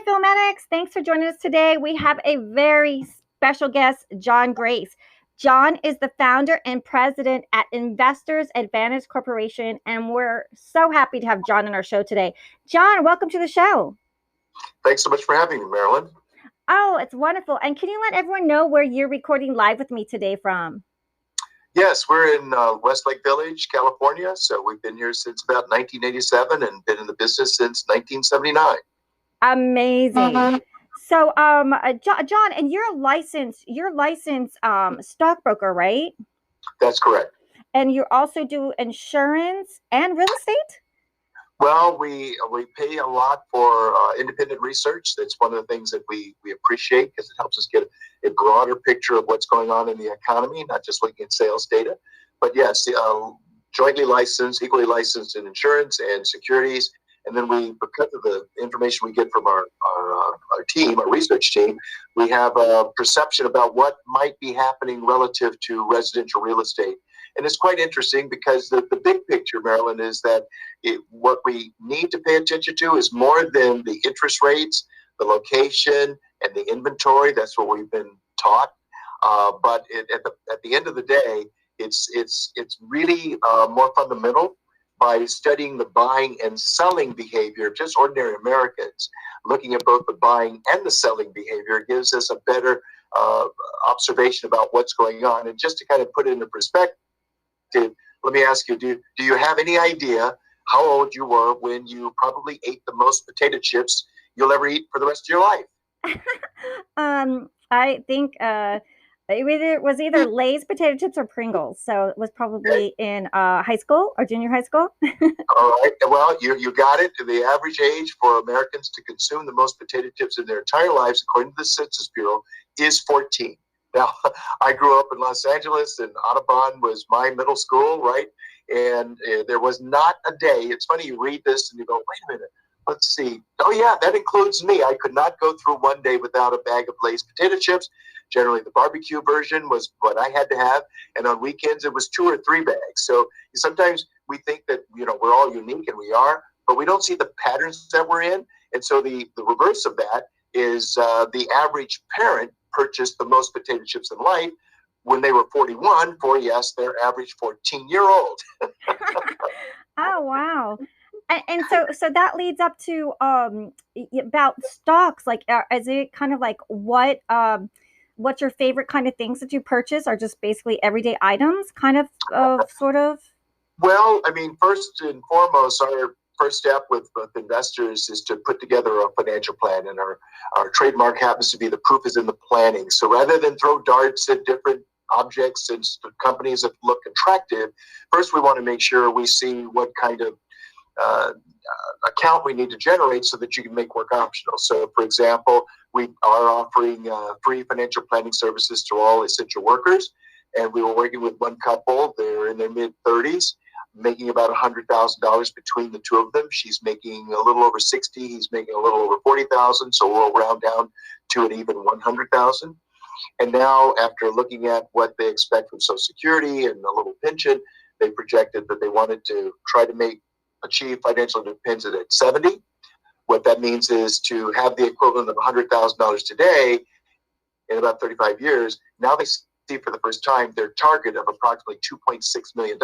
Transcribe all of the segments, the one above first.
Philomatics. Thanks for joining us today. We have a very special guest, John Grace. John is the founder and president at Investors Advantage Corporation, and we're so happy to have John on our show today. John, welcome to the show. Thanks so much for having me, Marilyn. Oh, it's wonderful. And can you let everyone know where you're recording live with me today from? Yes, we're in Westlake Village, California. So we've been here since about 1987 and been in the business since 1979. Amazing. So, John, and you're a licensed stockbroker, right? That's correct. And you also do insurance and real estate? Well, we pay a lot for independent research. That's one of the things that we appreciate because it helps us get a broader picture of what's going on in the economy, not just looking at sales data. But yes, jointly licensed, equally licensed in insurance and securities. And then because of the information we get from our team, our research team, we have a perception about what might be happening relative to residential real estate. And it's quite interesting because the big picture, Marilyn, is that what we need to pay attention to is more than the interest rates, the location, and the inventory. That's what we've been taught. But at the end of the day, it's really more fundamental. By studying the buying and selling behavior of just ordinary Americans, looking at both the buying and the selling behavior gives us a better observation about what's going on. And just to kind of put it into perspective, let me ask you, do you have any idea how old you were when you probably ate the most potato chips you'll ever eat for the rest of your life? I think it was either Lay's potato chips or Pringles. So it was probably in high school or junior high school. All right. Well, you got it. The average age for Americans to consume the most potato chips in their entire lives, according to the Census Bureau, is 14. Now, I grew up in Los Angeles, and Audubon was my middle school, right? And there was not a day. It's funny, you read this and you go, wait a minute. Let's see. Oh, yeah, that includes me. I could not go through one day without a bag of Lay's potato chips. Generally, the barbecue version was what I had to have. And on weekends, it was 2 or 3 bags. So sometimes we think that, we're all unique, and we are, but we don't see the patterns that we're in. And so the reverse of that is the average parent purchased the most potato chips in life when they were 41 for, yes, their average 14-year-old. Oh, wow. And so that leads up to about stocks. Like, is it kind of like what's your favorite kind of things that you purchase, or just basically everyday items, kind of, sort of? Well, I mean, first and foremost, our first step with investors is to put together a financial plan, and our trademark happens to be the proof is in the planning. So rather than throw darts at different objects and companies that look attractive, first we want to make sure we see what kind of account we need to generate so that you can make work optional. So, for example, we are offering free financial planning services to all essential workers, and we were working with one couple. They're in their mid-30s, making about $100,000 between the two of them. She's making a little over 60. He's making a little over 40,000. So we'll round down to an even 100,000. And now, after looking at what they expect from Social Security and a little pension, they projected that they wanted to try to achieve financial independence at 70. What that means is to have the equivalent of $100,000 today in about 35 years. Now they see for the first time their target of approximately $2.6 million.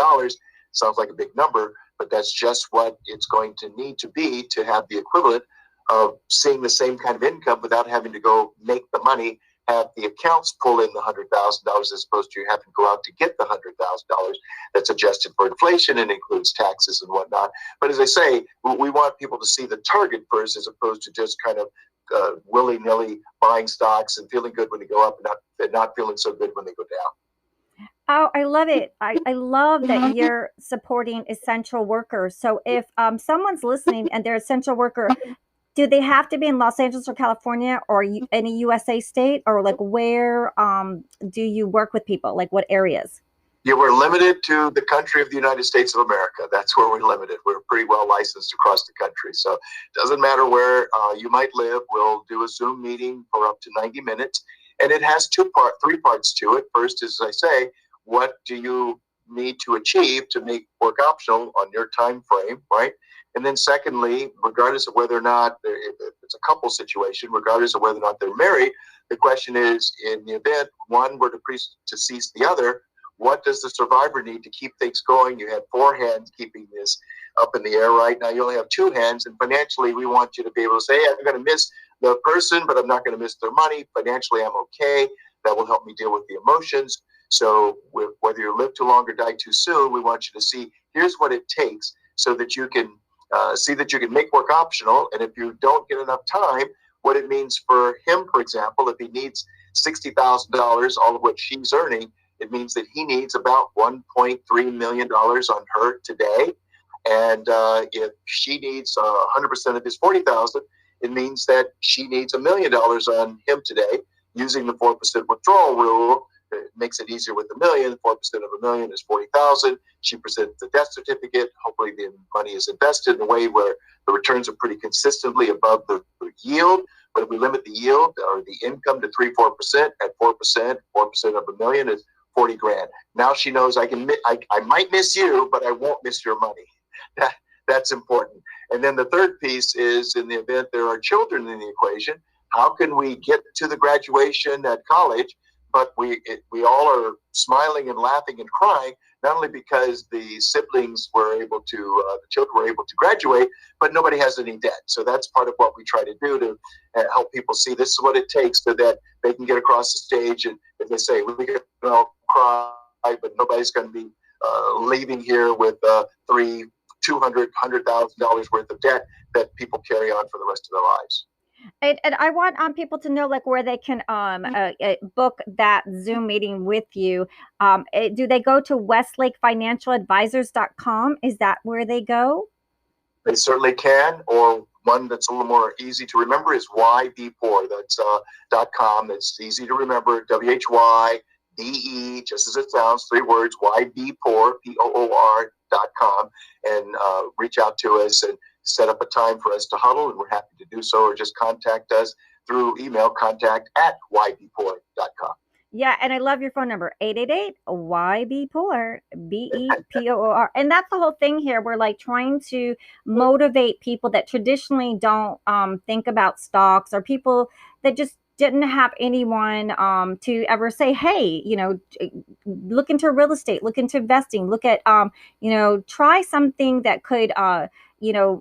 Sounds like a big number, but that's just what it's going to need to be to have the equivalent of seeing the same kind of income without having to go make the money, have the accounts pull in the $100,000 as opposed to having to go out to get the $100,000 that's adjusted for inflation and includes taxes and whatnot. But as I say, we want people to see the target first as opposed to just kind of willy-nilly buying stocks and feeling good when they go up and not feeling so good when they go down. Oh, I love it. I love that you're supporting essential workers. So if someone's listening and they're an essential worker, do they have to be in Los Angeles or California or any USA state, or like where do you work with people? Like what areas? Yeah, we're limited to the country of the United States of America. That's where we're limited. We're pretty well licensed across the country. So it doesn't matter where you might live. We'll do a Zoom meeting for up to 90 minutes. And it has three parts to it. First is, as I say, what do you need to achieve to make work optional on your time frame, right? And then secondly, regardless of whether or not if it's a couple situation, regardless of whether or not they're married, the question is, in the event one were to cease the other, what does the survivor need to keep things going? You had four hands keeping this up in the air right now. You only have two hands, and financially, we want you to be able to say, hey, I'm going to miss the person, but I'm not going to miss their money. Financially, I'm okay. That will help me deal with the emotions. So whether you live too long or die too soon, we want you to see, here's what it takes so that you can see that you can make work optional. And if you don't get enough time, what it means for him, for example, if he needs $60,000, all of what she's earning, it means that he needs about $1.3 million on her today. And if she needs 100% of his $40,000, it means that she needs $1 million on him today. Using the 4% withdrawal rule, it makes it easier with $1 million. 4% of $1 million is 40,000. She presents the death certificate. Hopefully, the money is invested in a way where the returns are pretty consistently above the yield. But if we limit the yield or the income to 3-4% at 4%, 4% of $1 million is 40 grand. Now she knows I might miss you, but I won't miss your money. That's important. And then the third piece is, in the event there are children in the equation, how can we get to the graduation at college, but we all are smiling and laughing and crying, not only because the siblings were able to, the children were able to graduate, but nobody has any debt. So that's part of what we try to do to help people see this is what it takes so that they can get across the stage. And if they say, we can all cry, but nobody's going to be leaving here with $200,000, $100,000 worth of debt that people carry on for the rest of their lives. And I want people to know, like, where they can book that Zoom meeting with you. Do they go to westlakefinancialadvisors.com? Is that where they go? They certainly can. Or one that's a little more easy to remember is YBPOR. That's .com. That's easy to remember. WHYDE, just as it sounds, 3 words. YBPOR, POOR.com, and reach out to us and set up a time for us to huddle, and we're happy to do so, or just contact us through email, contact@ybpoor.com. Yeah, and I love your phone number, 888-YB-POOR, BEPOOR. And that's the whole thing here. We're like trying to motivate people that traditionally don't think about stocks, or people that just didn't have anyone to ever say, hey, look into real estate, look into investing, look at, try something that could,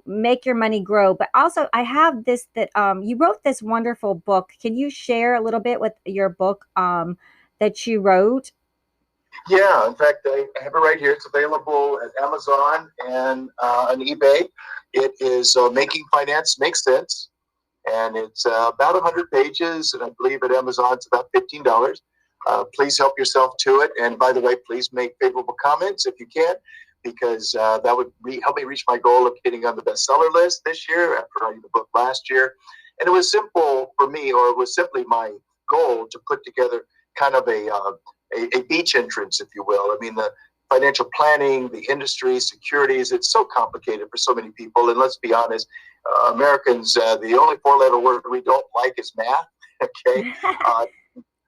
make your money grow. But also, I have this that you wrote this wonderful book. Can you share a little bit with your book that you wrote? Yeah, in fact, I have it right here. It's available at Amazon and on eBay. It is Making Finance Make Sense. And it's about 100 pages, and I believe at Amazon it's about $15. Please help yourself to it. And by the way, please make favorable comments if you can, because that would help me reach my goal of getting on the bestseller list this year after writing the book last year. And it was simple for me, or it was simply my goal to put together kind of a beach entrance, if you will. I mean, the financial planning, the industry, securities, it's so complicated for so many people. And let's be honest, Americans, the only 4-letter word we don't like is math. Okay.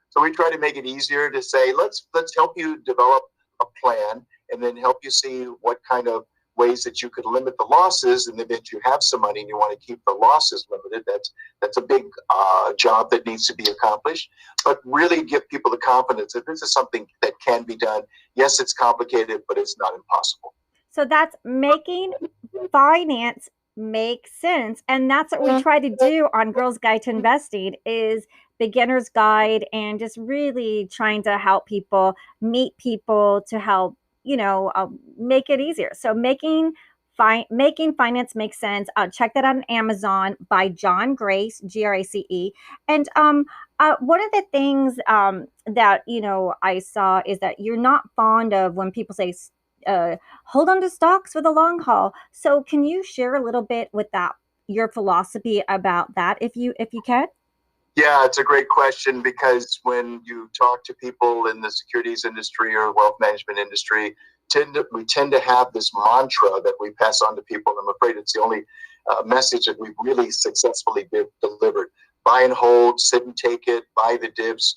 So we try to make it easier to say, let's help you develop a plan, and then help you see what kind of ways that you could limit the losses in the event you have some money and you want to keep the losses limited. That's a big job that needs to be accomplished, but really give people the confidence that this is something that can be done. Yes, it's complicated, but it's not impossible. So that's Making Finance Make Sense. And that's what we try to do on Girls Guide to Investing, is beginner's guide, and just really trying to help people meet people to help, make it easier. So Making Finance Make Sense. Check that out on Amazon by John Grace, Grace. And one of the things that I saw is that you're not fond of when people say hold on to stocks for the long haul. So can you share a little bit with that, your philosophy about that, if you can? Yeah, it's a great question, because when you talk to people in the securities industry or wealth management industry, we tend to have this mantra that we pass on to people. And I'm afraid it's the only message that we've really successfully delivered. Buy and hold, sit and take it, buy the dips.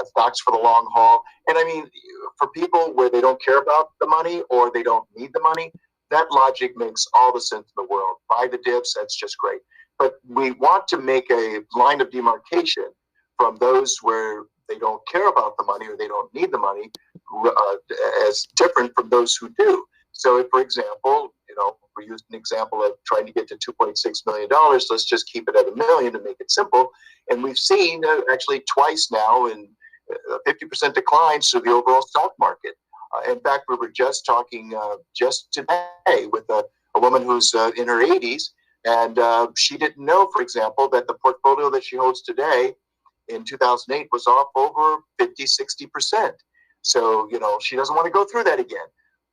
stocks for the long haul. And I mean, for people where they don't care about the money or they don't need the money, that logic makes all the sense in the world. Buy the dips, that's just great. But we want to make a line of demarcation from those where they don't care about the money or they don't need the money as different from those who do. So if, for example, we used an example of trying to get to $2.6 million, let's just keep it at $1 million to make it simple. And we've seen actually twice now in 50% declines to the overall stock market. In fact, we were just talking just today with a woman who's in her 80s, and she didn't know, for example, that the portfolio that she holds today in 2008 was off over 50-60%. So, she doesn't want to go through that again.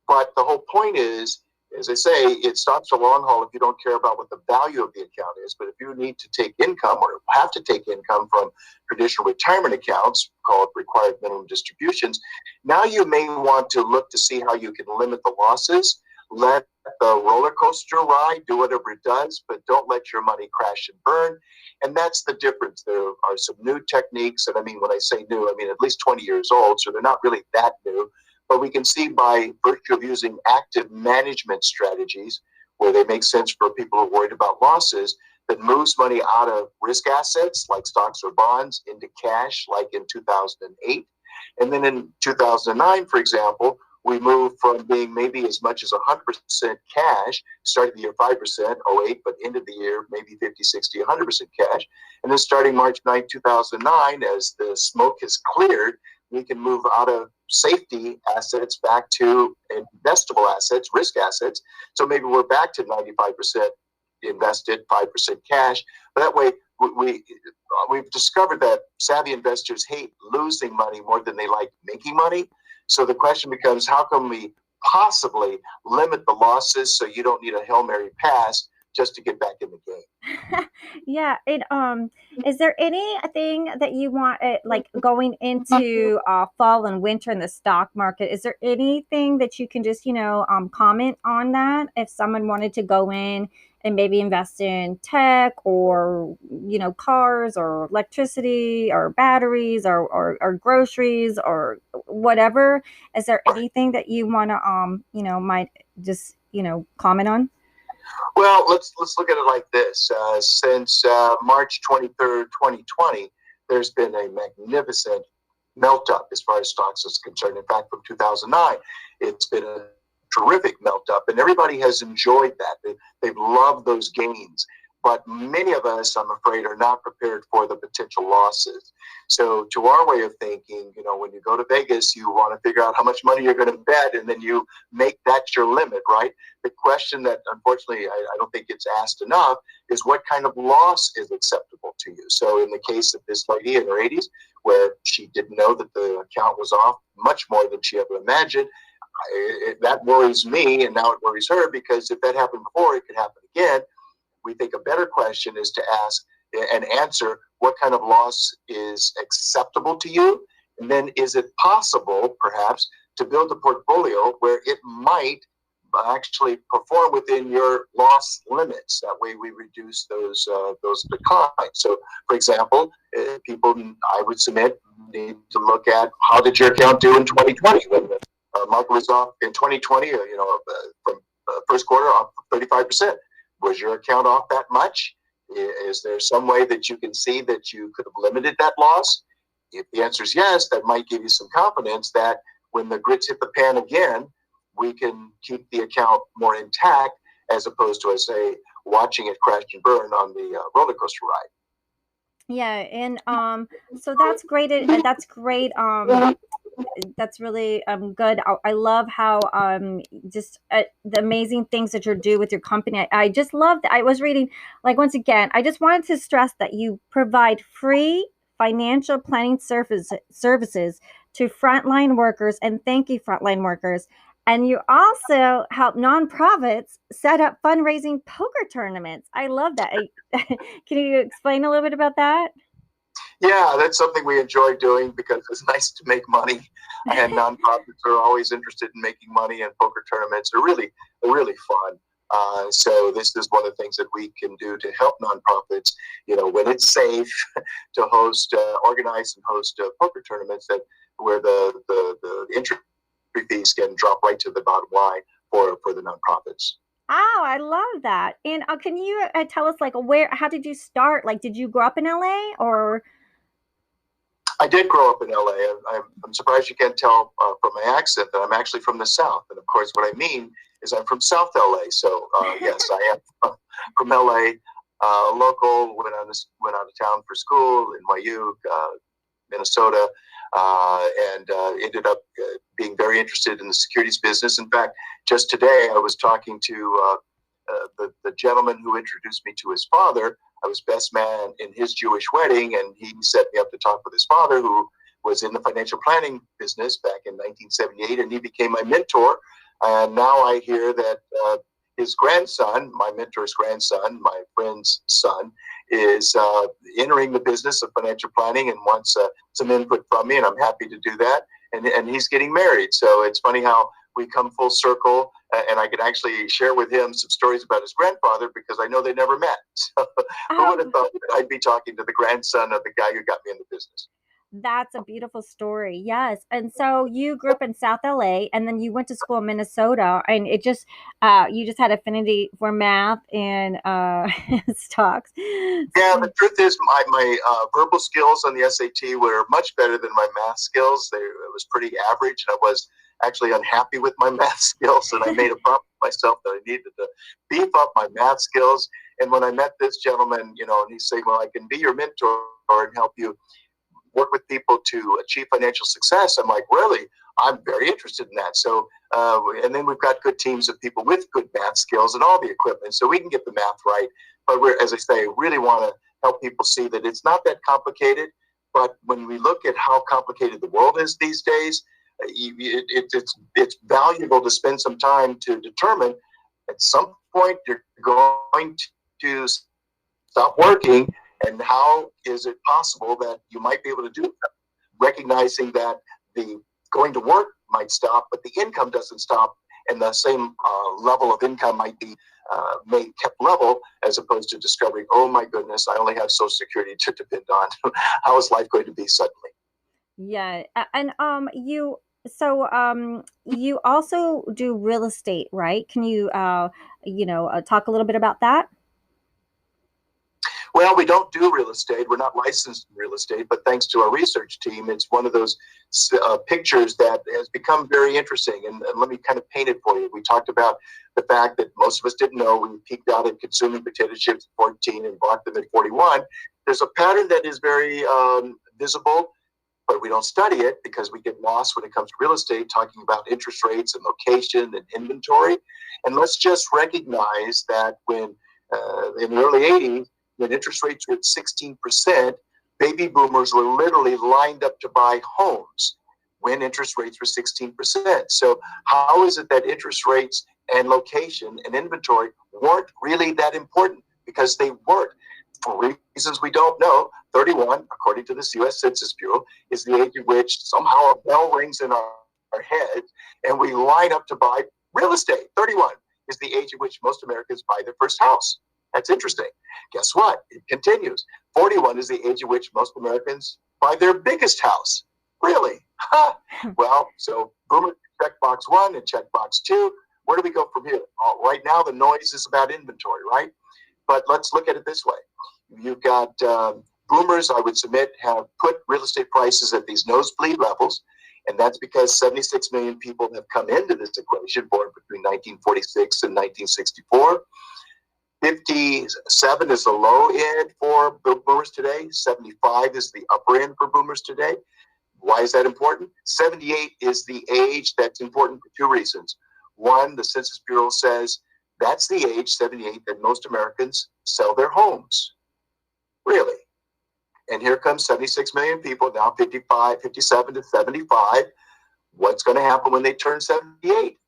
But the whole point is, as I say, it stops the long haul if you don't care about what the value of the account is. But if you need to take income or have to take income from traditional retirement accounts called required minimum distributions, now you may want to look to see how you can limit the losses. Let the roller coaster ride do whatever it does, but don't let your money crash and burn. And that's the difference. There are some new techniques, and I mean, when I say new, I mean at least 20 years old, so they're not really that new. But we can see by virtue of using active management strategies where they make sense for people who are worried about losses, that moves money out of risk assets like stocks or bonds into cash like in 2008. And then in 2009, for example, we moved from being maybe as much as 100% cash, starting the year 5%, 08, but end of the year maybe 50, 60, 100% cash. And then starting March 9, 2009, as the smoke has cleared, we can move out of safety assets back to investable assets, risk assets. So maybe we're back to 95% invested, 5% cash. But that way, we've discovered that savvy investors hate losing money more than they like making money. So the question becomes, how can we possibly limit the losses so you don't need a Hail Mary pass just to get back in the game? Yeah. Is there anything that you want, like going into fall and winter in the stock market? Is there anything that you can just, comment on that? If someone wanted to go in and maybe invest in tech or, cars or electricity or batteries or groceries or whatever, is there anything that you want to, might just, comment on? Well, let's look at it like this. Since March 23rd, 2020, there's been a magnificent melt up as far as stocks is concerned. In fact, from 2009, it's been a terrific melt up, and everybody has enjoyed that. They've loved those gains. But many of us, I'm afraid, are not prepared for the potential losses. So to our way of thinking, when you go to Vegas, you want to figure out how much money you're going to bet, and then you make that your limit, right? The question that, unfortunately, I don't think gets asked enough is what kind of loss is acceptable to you? So in the case of this lady in her 80s, where she didn't know that the account was off much more than she ever imagined, that worries me, and now it worries her, because if that happened before, it could happen again. We think a better question is to ask and answer what kind of loss is acceptable to you, and then is it possible, perhaps, to build a portfolio where it might actually perform within your loss limits. That way, we reduce those declines. So, for example, people, I would submit, need to look at how did your account do in 2020 when the market was off in 2020. From first quarter off 35%. Was your account off that much? Is there some way that you can see that you could have limited that loss? If the answer is yes, that might give you some confidence that when the grits hit the pan again, we can keep the account more intact as opposed to, I say, watching it crash and burn on the roller coaster ride. Yeah, and so that's great. That's great. That's really good. I love how just the amazing things that you do with your company. I just love that. I was reading, like, once again, I just wanted to stress that you provide free financial planning services to frontline workers, and thank you, frontline workers. And you also help nonprofits set up fundraising poker tournaments. I love that. Can you explain a little bit about that? Yeah, that's something we enjoy doing because it's nice to make money, and nonprofits are always interested in making money, and poker tournaments are really fun. So this is one of the things that we can do to help nonprofits, when it's safe to host, organize and host poker tournaments where the entry fees can drop right to the bottom line for the nonprofits. Oh, I love that. And can you tell us, like, how did you start? Like, did you grow up in LA or? I did grow up in LA. I'm surprised you can't tell from my accent that I'm actually from the South. And of course, what I mean is I'm from South LA. So yes, I am from LA. Local. Went out of town for school in Wyuk, Minnesota, and ended up being very interested in the securities business. In fact, just today I was talking to the gentleman who introduced me to his father. I was best man in his Jewish wedding, and he set me up to talk with his father, who was in the financial planning business back in 1978, and he became my mentor. And now I hear that his grandson, my mentor's grandson, my friend's son, is entering the business of financial planning and wants some input from me, and I'm happy to do that. And he's getting married, so it's funny how we come full circle, and I can actually share with him some stories about his grandfather because I know they never met. So who would have thought that I'd be talking to the grandson of the guy who got me in the business? That's a beautiful story. Yes. And so you grew up in South LA and then you went to school in Minnesota and you just had affinity for math and stocks. Yeah, the truth is my verbal skills on the SAT were much better than my math skills. It was pretty average. I was actually unhappy with my math skills, and I made a promise to myself that I needed to beef up my math skills. And when I met this gentleman, and he's saying, well, I can be your mentor and help you work with people to achieve financial success. I'm like, really? I'm very interested in that. So, and then we've got good teams of people with good math skills and all the equipment, so we can get the math right. But as I say, really want to help people see that it's not that complicated. But when we look at how complicated the world is these days, it's valuable to spend some time to determine at some point you're going to stop working, and how is it possible that you might be able to do that? Recognizing that the going to work might stop, but the income doesn't stop, and the same level of income might be made kept level, as opposed to discovering, oh my goodness, I only have Social Security to depend on. How is life going to be suddenly? Yeah. And you also do real estate, right? Can you talk a little bit about that? Well, we don't do real estate. We're not licensed in real estate, but thanks to our research team, it's one of those pictures that has become very interesting. And let me kind of paint it for you. We talked about the fact that most of us didn't know we peaked out at consuming potato chips at 14 and bought them at 41. There's a pattern that is very visible, but we don't study it because we get lost when it comes to real estate, talking about interest rates and location and inventory. And let's just recognize that when in the early 80s, when interest rates were at 16%, baby boomers were literally lined up to buy homes when interest rates were 16%. So how is it that interest rates and location and inventory weren't really that important? Because they weren't. For reasons we don't know, 31, according to this U.S. Census Bureau, is the age at which somehow a bell rings in our head and we line up to buy real estate. 31 is the age at which most Americans buy their first house. That's interesting. Guess what? It continues. 41 is the age at which most Americans buy their biggest house. Really? Ha! Well, so boomer, check box 1 and check box 2. Where do we go from here? Right now, the noise is about inventory, right? But let's look at it this way. You've got boomers, I would submit, have put real estate prices at these nosebleed levels. And that's because 76 million people have come into this equation, born between 1946 and 1964. 57 is the low end for boomers today. 75 is the upper end for boomers today. Why is that important? 78 is the age that's important for two reasons. One, the Census Bureau says that's the age, 78, that most Americans sell their homes. Really? And here comes 76 million people, now 57 to 75. What's going to happen when they turn 78?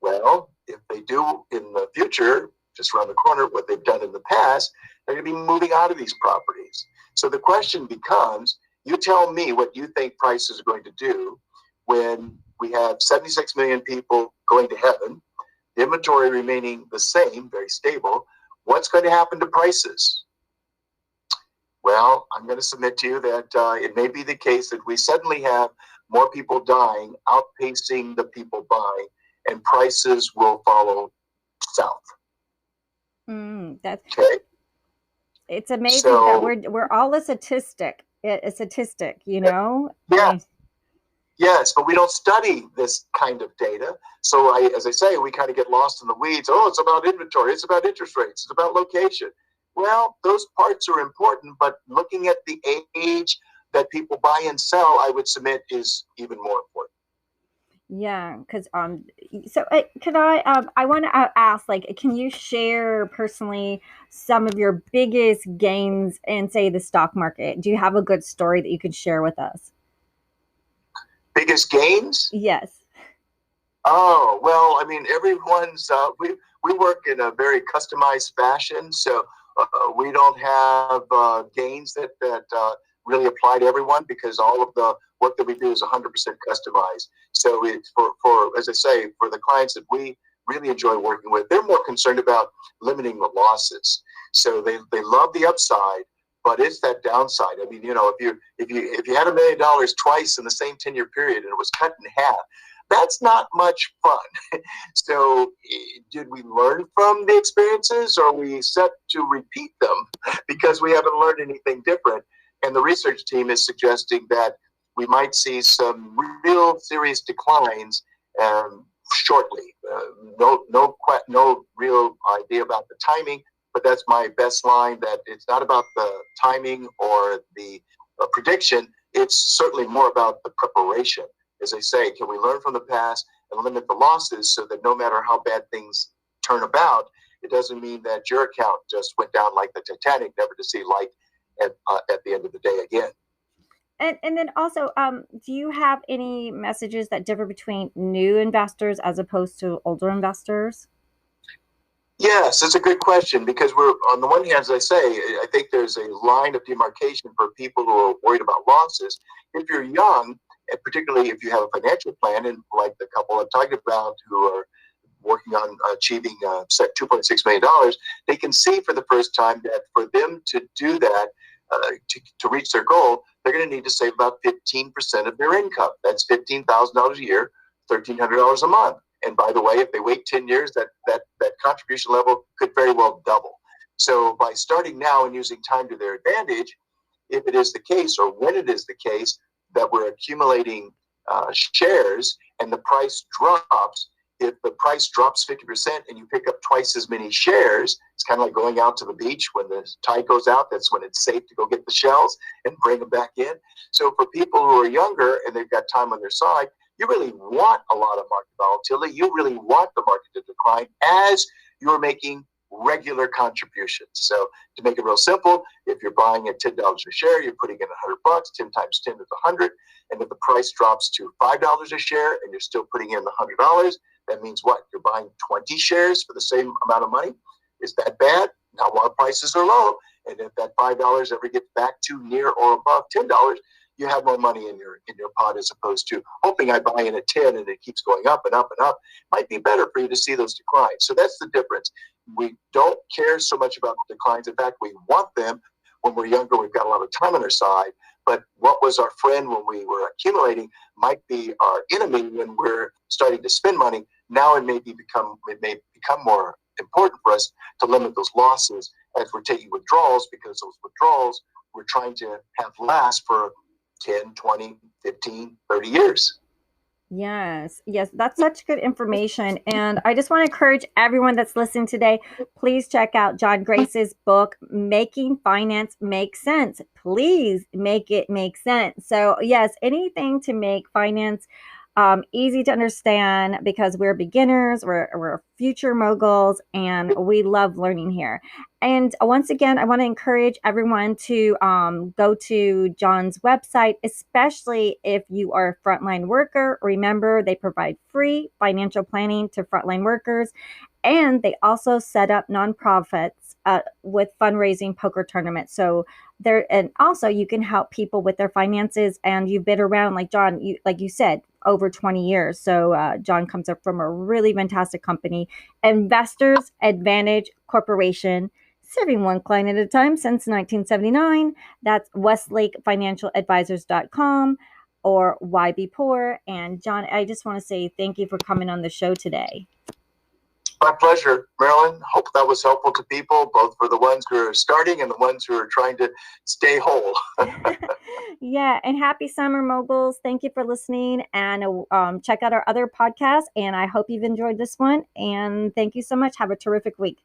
Well, if they do in the future, just around the corner, what they've done in the past, they're going to be moving out of these properties. So the question becomes, you tell me what you think prices are going to do when we have 76 million people going to heaven. inventory remaining the same, very stable, what's going to happen to prices? Well, I'm going to submit to you that it may be the case that we suddenly have more people dying, outpacing the people buying, and prices will follow south. That's okay. It's amazing that we're all a statistic. A statistic, you know. Yeah. Yes, but we don't study this kind of data. So, as I say, we kind of get lost in the weeds. Oh, it's about inventory. It's about interest rates. It's about location. Well, those parts are important, but looking at the age that people buy and sell, I would submit, is even more important. Yeah, because so can I want to ask, like, can you share personally some of your biggest gains in, say, the stock market? Do you have a good story that you could share with us? Biggest gains? Yes. Oh, well, I mean, everyone's, we work in a very customized fashion, so we don't have gains that really apply to everyone, because all of the work that we do is 100% customized. So it's for, as I say, for the clients that we really enjoy working with, they're more concerned about limiting the losses. So they love the upside, but it's that downside. I mean, if you had $1 million twice in the same 10-year period and it was cut in half, that's not much fun. So did we learn from the experiences, or are we set to repeat them because we haven't learned anything different? And the research team is suggesting that we might see some real serious declines shortly. No real idea about the timing, but that's my best line, that it's not about the timing or the prediction. It's certainly more about the preparation. As I say, can we learn from the past and limit the losses so that no matter how bad things turn about, it doesn't mean that your account just went down like the Titanic, never to see light at the end of the day again. And then also, do you have any messages that differ between new investors as opposed to older investors? Yes, it's a good question, because we're, on the one hand, as I say, I think there's a line of demarcation for people who are worried about losses. If you're young, and particularly if you have a financial plan, and like the couple I'm talking about who are working on achieving $2.6 million, they can see for the first time that for them to do that, to reach their goal, they're going to need to save about 15% of their income. That's $15,000 a year, $1,300 a month. And by the way, if they wait 10 years, that contribution level could very well double. So by starting now and using time to their advantage, if it is the case, or when it is the case, that we're accumulating shares and the price drops, if the price drops 50% and you pick up twice as many shares, it's kind of like going out to the beach when the tide goes out. That's when it's safe to go get the shells and bring them back in. So for people who are younger and they've got time on their side, you really want a lot of market volatility. You really want the market to decline as you're making regular contributions. So to make it real simple, if you're buying at $10 a share, you're putting in $100. 10 times 10 is 100. And if the price drops to $5 a share and you're still putting in the $100, that means what? You're buying 20 shares for the same amount of money. Is that bad? Not while prices are low. And if that $5 ever gets back to near or above $10, you have more money in your pot, as opposed to hoping I buy in at 10 and it keeps going up and up and up. Might be better for you to see those declines. So that's the difference. We don't care so much about the declines. In fact, we want them when we're younger. We've got a lot of time on our side. But what was our friend when we were accumulating might be our enemy when we're starting to spend money. Now it may become more important for us to limit those losses as we're taking withdrawals, because those withdrawals we're trying to have last for 10, 20, 15, 30 years. Yes, that's such good information. And I just want to encourage everyone that's listening today, please check out John Grace's book, Making Finance Make Sense. Please make it make sense. So, yes, anything to make finance easy to understand, because we're beginners, we're future moguls, and we love learning here. And once again, I want to encourage everyone to go to John's website, especially if you are a frontline worker. Remember, they provide free financial planning to frontline workers, and they also set up nonprofits with fundraising poker tournaments. So there, and also you can help people with their finances, and you've been around, like John, like you said, over 20 years. So John comes up from a really fantastic company, Investors Advantage Corporation, serving one client at a time since 1979. That's westlakefinancialadvisors.com or Why Be Poor. And John, I just want to say thank you for coming on the show today. My pleasure, Marilyn. Hope that was helpful to people, both for the ones who are starting and the ones who are trying to stay whole. Yeah, and happy summer, moguls. Thank you for listening, and check out our other podcasts. And I hope you've enjoyed this one. And thank you so much. Have a terrific week.